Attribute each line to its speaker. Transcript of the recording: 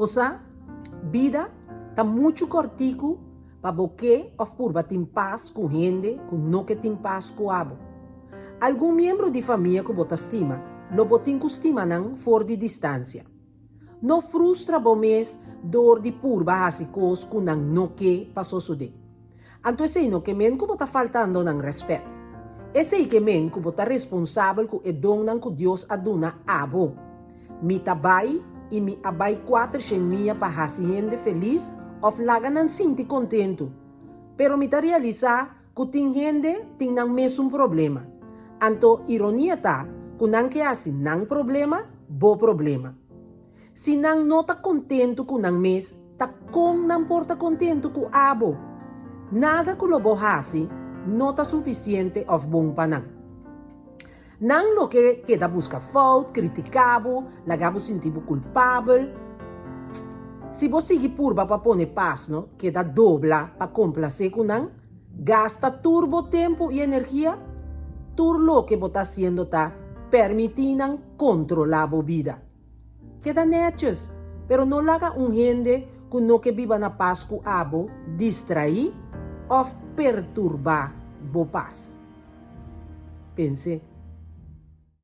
Speaker 1: Osa, vida está muito cortico para boque of purba tem paz com gente que não que tem paz com abo. Algum membro de família que bota estima, lo botin estima não for de distância. Não frustra bom mês dor de purba hasicos com não que passou sude. Anto esse no que men que bota faltando não respeito. Esse que men que bota responsável com edon não que Deus aduna abo. Mi tabai e mi abai 4 semia para hacienda feliz of laga não sinti contento. Pero mi ta realizar que tem gente tem não mesmo problema. Anto ironia tá, que não que assim não problema, bo problema. Se não nota contento com não mês, tá com não porta contento com abo. Nada que lo bohasi, nota suficiente of bom panang. Não no que queda busca fault, criticabo, lagabo sentivo culpável. Se você seguir purba para pôr paz, no, queda dobla para complacer com não, gasta turbo tempo e energia, turlo que você está haciendo tá, permitindo controlar a vida. Queda nechos, pero no laga gente que no que viva na paz com abo, distrair ou perturbar a paz. Pense.